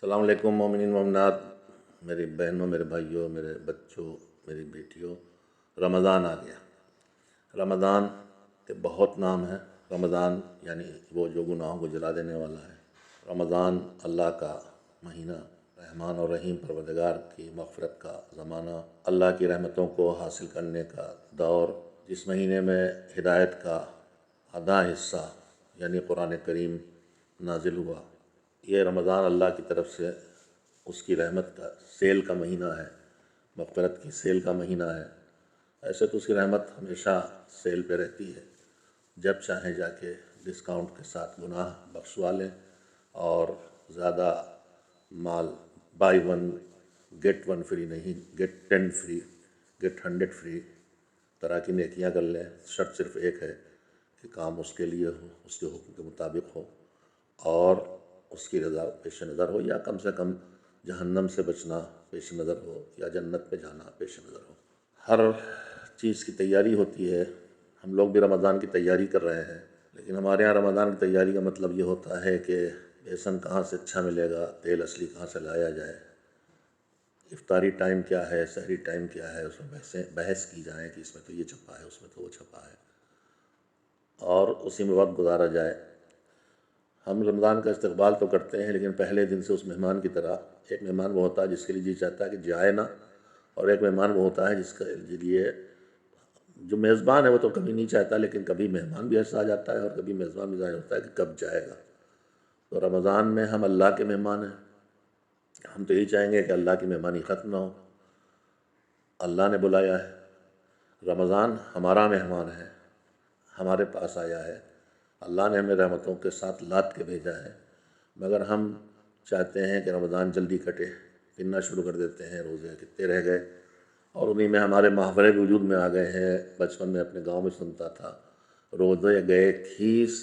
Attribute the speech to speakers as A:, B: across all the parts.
A: السلام علیکم مومنین مومنات، میری بہنوں، میرے بھائیوں، میرے بچوں، میری بیٹیوں۔ رمضان آ گیا۔ رمضان کے بہت نام ہیں۔ رمضان یعنی وہ جو گناہوں کو جلا دینے والا ہے۔ رمضان اللہ کا مہینہ، رحمان اور رحیم پروردگار کی مغفرت کا زمانہ، اللہ کی رحمتوں کو حاصل کرنے کا دور، جس مہینے میں ہدایت کا آدھا حصہ یعنی قرآن کریم نازل ہوا۔ یہ رمضان اللہ کی طرف سے اس کی رحمت کا سیل کا مہینہ ہے، مغفرت کی سیل کا مہینہ ہے۔ ایسے تو اس کی رحمت ہمیشہ سیل پہ رہتی ہے، جب چاہیں جا کے ڈسکاؤنٹ کے ساتھ گناہ بخشوا لیں اور زیادہ مال buy one get one free نہیں، گیٹ 10 فری، گیٹ 100 فری طرح کی نیکیاں کر لیں۔ شرط صرف ایک ہے کہ کام اس کے لیے ہو، اس کے حکم کے مطابق ہو اور اس کی رضا پیش نظر ہو، یا کم سے کم جہنم سے بچنا پیش نظر ہو یا جنت پہ جانا پیش نظر ہو۔ ہر چیز کی تیاری ہوتی ہے۔ ہم لوگ بھی رمضان کی تیاری کر رہے ہیں، لیکن ہمارے یہاں رمضان کی تیاری کا مطلب یہ ہوتا ہے کہ بیسن کہاں سے اچھا ملے گا، تیل اصلی کہاں سے لایا جائے، افطاری ٹائم کیا ہے، سحری ٹائم کیا ہے، اس میں بحث کی جائے کہ اس میں تو یہ چھپا ہے، اس میں تو وہ چھپا ہے، اور اسی میں وقت گزارا جائے۔ ہم رمضان کا استقبال تو کرتے ہیں، لیکن پہلے دن سے اس مہمان کی طرح، ایک مہمان وہ ہوتا ہے جس کے لیے جی چاہتا ہے کہ جائے نہ، اور ایک مہمان وہ ہوتا ہے جس کے لیے جو میزبان ہے وہ تو کبھی نہیں چاہتا، لیکن کبھی مہمان بھی ایسا آ جاتا ہے اور کبھی میزبان بھی ظاہر ہوتا ہے کہ کب جائے گا۔ تو رمضان میں ہم اللہ کے مہمان ہیں۔ ہم تو یہی چاہیں گے کہ اللہ کی مہمانی ختم نہ ہو۔ اللہ نے بلایا ہے، رمضان ہمارا مہمان ہے، ہمارے پاس آیا ہے۔ اللہ نے ہمیں رحمتوں کے ساتھ لاد کے بھیجا ہے، مگر ہم چاہتے ہیں کہ رمضان جلدی کٹے، گننا شروع کر دیتے ہیں روزے کتنے رہ گئے، اور انہی میں ہمارے محاورے بھی وجود میں آ گئے ہیں۔ بچپن میں اپنے گاؤں میں سنتا تھا، روزے گئے 30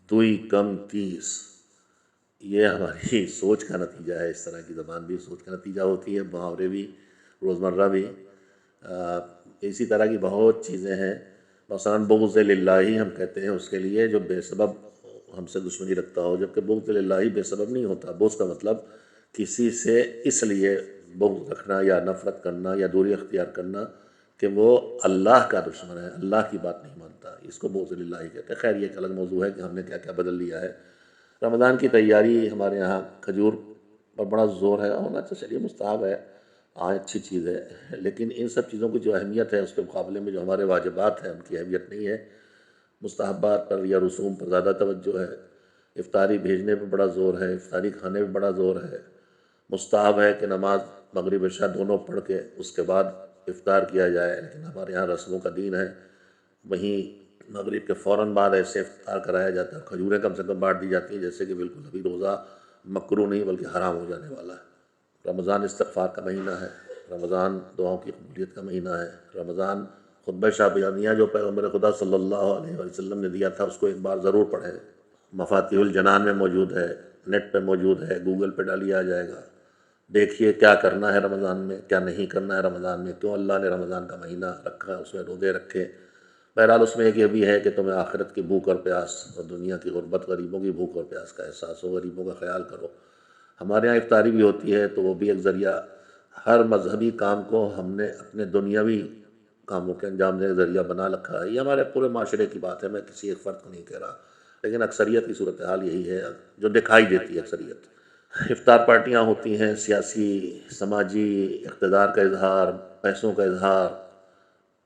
A: دوئی کم 30۔ یہ ہماری سوچ کا نتیجہ ہے۔ اس طرح کی زبان بھی سوچ کا نتیجہ ہوتی ہے، محاورے بھی، روزمرہ بھی۔ اسی طرح کی بہت چیزیں ہیں۔ مثلاً بغض للہ ہم کہتے ہیں اس کے لیے جو بے سبب ہم سے دشمنی رکھتا ہو، جبکہ بغض للہ بے سبب نہیں ہوتا۔ بغض کا مطلب کسی سے اس لیے بغض رکھنا یا نفرت کرنا یا دوری اختیار کرنا کہ وہ اللہ کا دشمن ہے، اللہ کی بات نہیں مانتا، اس کو بغض للہ کہتے ہیں۔ خیر یہ ایک الگ موضوع ہے کہ ہم نے کیا کیا بدل لیا ہے۔ رمضان کی تیاری ہمارے یہاں کھجور پر بڑا زور ہے، ہونا تو چلیے مستحب ہے، اچھی چیز ہے، لیکن ان سب چیزوں کی جو اہمیت ہے اس کے مقابلے میں جو ہمارے واجبات ہیں ان کی اہمیت نہیں ہے۔ مستحبات پر یا رسوم پر زیادہ توجہ ہے۔ افطاری بھیجنے پہ بڑا زور ہے، افطاری کھانے پہ بڑا زور ہے۔ مستحب ہے کہ نماز مغرب عشاء دونوں پڑھ کے اس کے بعد افطار کیا جائے، لیکن ہمارے یہاں رسموں کا دین ہے۔ وہیں مغرب کے فوراً بعد ایسے افطار کرایا جاتا ہے، کھجوریں کم سے کم بانٹ دی جاتی ہیں جیسے کہ بالکل ابھی روزہ مکروہ نہیں بلکہ حرام ہو جانے والا ہے۔ رمضان استغفار کا مہینہ ہے، رمضان دعاؤں کی قبولیت کا مہینہ ہے۔ رمضان خطبہ شابانیہ جو پیغمبر خدا صلی اللہ علیہ وسلم نے دیا تھا اس کو ایک بار ضرور پڑھیں۔ مفاتیح الجنان میں موجود ہے، نیٹ پہ موجود ہے، گوگل پہ ڈالی آ جائے گا۔ دیکھیے کیا کرنا ہے رمضان میں، کیا نہیں کرنا ہے رمضان میں، کیوں اللہ نے رمضان کا مہینہ رکھا، اس میں روزے رکھے۔ بہرحال اس میں ایک یہ بھی ہے کہ تمہیں آخرت کی بھوک اور پیاس اور دنیا کی غربت، غریبوں کی بھوک اور پیاس کا احساس ہو، غریبوں کا خیال کرو۔ ہمارے یہاں افطاری بھی ہوتی ہے تو وہ بھی ایک ذریعہ، ہر مذہبی کام کو ہم نے اپنے دنیاوی کاموں کے انجام دینے کا ذریعہ بنا رکھا ہے۔ یہ ہمارے پورے معاشرے کی بات ہے، میں کسی ایک فرد کو نہیں کہہ رہا، لیکن اکثریت کی صورتحال یہی ہے جو دکھائی دیتی ہے۔ اکثریت افطار پارٹیاں ہوتی ہیں، سیاسی سماجی اقتدار کا اظہار، پیسوں کا اظہار،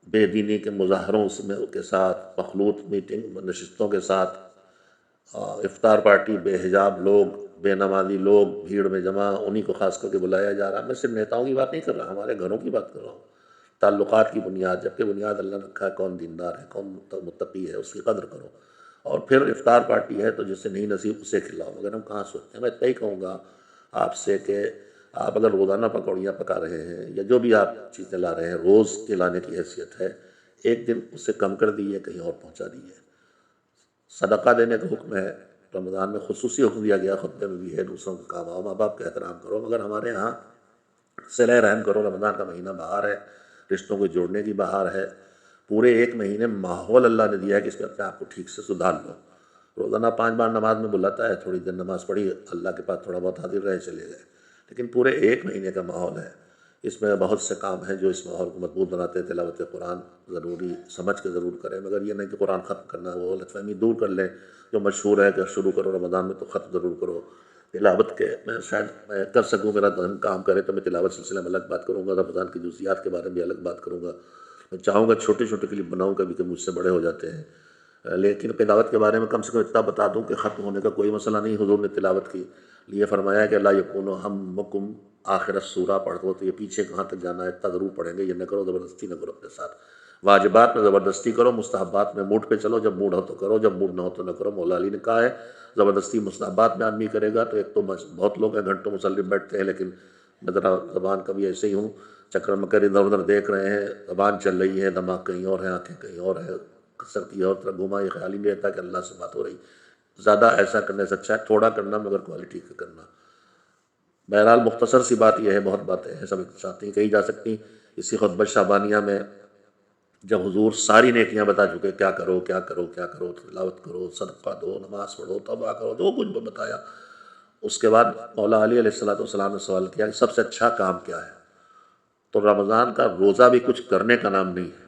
A: بے دینی کے مظاہروں کے ساتھ، مخلوط میٹنگ نشستوں کے ساتھ، افطار پارٹی، بے حجاب لوگ، بے نمازی لوگ بھیڑ میں جمع، انہی کو خاص کر کے بلایا جا رہا۔ میں صرف نیتاؤں کی بات نہیں کر رہا، ہمارے گھروں کی بات کر رہا ہوں، تعلقات کی بنیاد، جبکہ بنیاد اللہ نے رکھا ہے، کون دیندار ہے، کون متقی ہے، اس کی قدر کرو۔ اور پھر افطار پارٹی ہے تو جس سے نہیں نصیب اسے کھلاؤ، مگر ہم کہاں سوچتے ہیں۔ میں اتنا ہی کہوں گا آپ سے کہ آپ اگر روزانہ پکوڑیاں پکا رہے ہیں یا جو بھی آپ چیزیں لا رہے ہیں، روز کے لانے کی حیثیت ہے، ایک دن اس سے کم کر دیجیے، کہیں اور پہنچا دیجیے۔ صدقہ دینے کا حکم ہے، رمضان میں خصوصی حکم دیا گیا، خطبے میں بھی ہے، دوسروں کا کام آؤ، ماں باپ کا احترام کرو، مگر ہمارے ہاں صلہ رحم کرو۔ رمضان کا مہینہ بہار ہے، رشتوں کو جوڑنے کی بہار ہے۔ پورے ایک مہینے ماحول اللہ نے دیا ہے کہ اس میں اپنے آپ کو ٹھیک سے سدھار لو۔ روزانہ 5 بار نماز میں بلاتا ہے، تھوڑی دیر نماز پڑھی، اللہ کے پاس تھوڑا بہت حاضر رہے، چلے گئے، لیکن پورے 1 مہینے کا ماحول ہے، اس میں بہت سے کام ہیں جو اس ماحول کو مضبوط بناتے ہیں۔ تلاوت قرآن ضروری سمجھ کے ضرور کریں، مگر یہ نہیں کہ قرآن ختم کرنا ہے، وہ غلط فہمی دور کر لیں جو مشہور ہے کہ شروع کرو رمضان میں تو ختم ضرور کرو۔ تلاوت کے میں شاید میں کر سکوں، میرا ذہن کام کرے تو میں تلاوت سلسلے میں الگ بات کروں گا، رمضان کی جزئیات کے بارے میں الگ بات کروں گا۔ میں چاہوں گا چھوٹے چھوٹے کلپ بناؤں، کبھی کہ مجھ سے بڑے ہو جاتے ہیں، لیکن تلاوت کے بارے میں کم سے کم اتنا بتا دوں کہ ختم ہونے کا کوئی مسئلہ نہیں۔ حضور نے تلاوت کی لیے فرمایا کہ لا یکون ہمکم آخر السورہ پڑھ دو، تو یہ پیچھے کہاں تک جانا ہے اتنا ضرور پڑھیں گے، یہ نہ کرو زبردستی نہ کرو اپنے ساتھ۔ واجبات میں زبردستی کرو، مستحبات میں موڈ پہ چلو، جب موڈ ہو تو کرو، جب موڈ نہ ہو تو نہ کرو۔ مولا علی نے کہا ہے زبردستی مستحبات میں آدمی کرے گا تو ایک تو بہت لوگ ہیں گھنٹوں مسلم بیٹھتے ہیں، لیکن میں ذرا زبان کبھی ایسے ہی ہوں، چکر مکر ادھر ادھر دیکھ رہے ہیں، زبان چل رہی ہے، دماغ کہیں اور ہے، آنکھیں کہیں اور ہے، سر کی اور طرف گھما، یہ خیال ہی نہیں رہتا کہ اللہ سے بات ہو رہی۔ زیادہ ایسا کرنے سے اچھا ہے تھوڑا کرنا مگر کوالٹی کا کرنا۔ بہرحال مختصر سی بات یہ ہے، بہت باتیں ہیں سب ایک ساتھ نہیں کہی جا سکتی۔ اسی خطبہ شعبانیہ میں جب حضور ساری نیکیاں بتا چکے، کیا کرو کیا کرو کیا کرو، تلاوت کرو، صدقہ دو، نماز پڑھو، توبہ کرو، جو کچھ بتایا، اس کے بعد مولا علی علیہ السلام نے سوال کیا کہ سب سے اچھا کام کیا ہے؟ تو رمضان کا روزہ بھی کچھ کرنے کا نام نہیں ہے،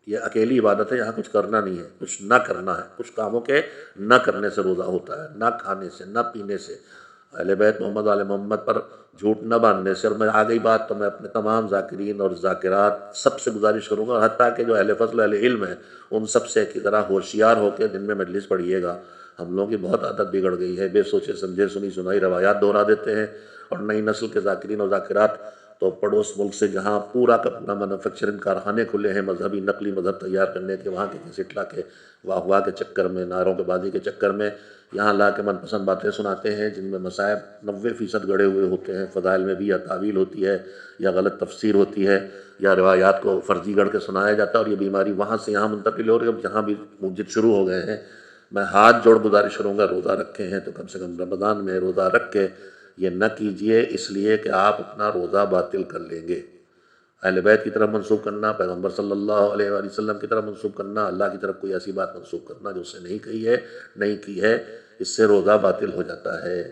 A: یہ اکیلی عبادت ہے، یہاں کچھ کرنا نہیں ہے، کچھ نہ کرنا ہے، کچھ کاموں کے نہ کرنے سے روزہ ہوتا ہے، نہ کھانے سے، نہ پینے سے، اہل بیت محمد آل محمد پر جھوٹ نہ باندھنے سے۔ اور میں آ گئی بات تو میں اپنے تمام ذاکرین اور ذاکرات سب سے گزارش کروں گا، حتیٰ کہ جو اہل فضل اہل علم ہیں ان سب سے کی طرح ہوشیار ہو کے دن میں مجلس پڑھیے گا۔ ہم لوگوں کی بہت عادت بگڑ گئی ہے، بے سوچے سمجھے سنی سنائی روایات دہرا دیتے ہیں، اور نئی نسل کے ذاکرین اور ذاکرات تو پڑوس ملک سے جہاں پورا کا اپنا مینوفیکچرنگ کارخانے کھلے ہیں مذہبی نقلی مذہب تیار کرنے کے، وہاں کے کیسٹ لا کے واہ واہ کے چکر میں، نعروں کے بازی کے چکر میں یہاں لا کے من پسند باتیں سناتے ہیں، جن میں مصائب 90% گڑے ہوئے ہوتے ہیں، فضائل میں بھی یا تعویل ہوتی ہے یا غلط تفسیر ہوتی ہے یا روایات کو فرضی گڑھ کے سنایا جاتا ہے، اور یہ بیماری وہاں سے یہاں منتقل ہو رہی ہے۔ اب جہاں بھی مسجد شروع ہو گئے ہیں، میں ہاتھ جوڑ گزارش کروں گا، روزہ رکھے ہیں تو کم سے کم رمضان میں روزہ رکھ کے یہ نہ کیجئے، اس لیے کہ آپ اپنا روزہ باطل کر لیں گے۔ اہل بیت کی طرف منسوب کرنا، پیغمبر صلی اللہ علیہ وآلہ وسلم کی طرف منسوب کرنا، اللہ کی طرف کوئی ایسی بات منسوب کرنا جو اس سے نہیں کہی ہے، نہیں کی ہے، اس سے روزہ باطل ہو جاتا ہے۔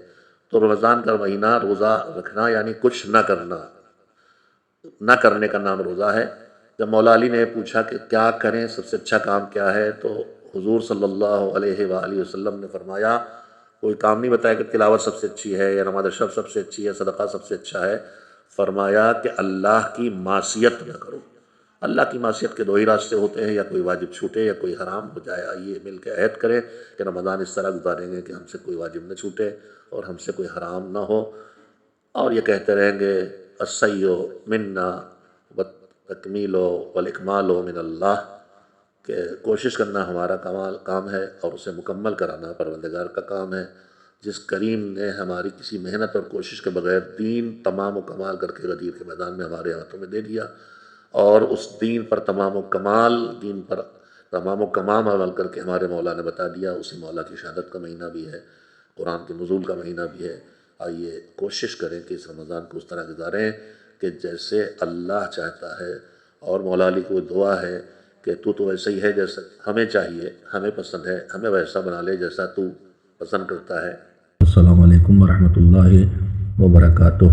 A: تو رمضان کا مہینہ روزہ رکھنا یعنی کچھ نہ کرنا، نہ کرنے کا نام روزہ ہے۔ جب مولا علی نے پوچھا کہ کیا کریں، سب سے اچھا کام کیا ہے، تو حضور صلی اللہ علیہ وآلہ وسلم نے فرمایا، کوئی کام نہیں بتایا کہ تلاوت سب سے اچھی ہے یا نماز شب سب سے اچھی ہے، صدقہ سب سے اچھا ہے، فرمایا کہ اللہ کی معصیت نہ کرو۔ اللہ کی معصیت کے 2 ہی راستے ہوتے ہیں، یا کوئی واجب چھوٹے یا کوئی حرام ہو جائے۔ آئیے مل کے عہد کریں کہ رمضان اس طرح گزاریں گے کہ ہم سے کوئی واجب نہ چھوٹے اور ہم سے کوئی حرام نہ ہو، اور یہ کہتے رہیں گے السعی منا والتکمیل والاکمال من اللہ، کہ کوشش کرنا ہمارا کام ہے اور اسے مکمل کرانا پروردگار کا کام ہے۔ جس کریم نے ہماری کسی محنت اور کوشش کے بغیر دین تمام و کمال کر کے غدیر کے میدان میں ہمارے ہاتھوں میں دے دیا، اور اس دین پر تمام و کمال عمل کر کے ہمارے مولا نے بتا دیا، اسی مولا کی شہادت کا مہینہ بھی ہے، قرآن کے نزول کا مہینہ بھی ہے۔ آئیے کوشش کریں کہ اس رمضان کو اس طرح گزاریں کہ جیسے اللہ چاہتا ہے، اور مولا علی کو دعا ہے کہ تو ویسا ہی ہے جیسا ہمیں چاہیے، ہمیں پسند ہے، ہمیں ویسا بنا لے جیسا تو پسند کرتا ہے۔ السلام علیکم ورحمۃ اللہ وبرکاتہ۔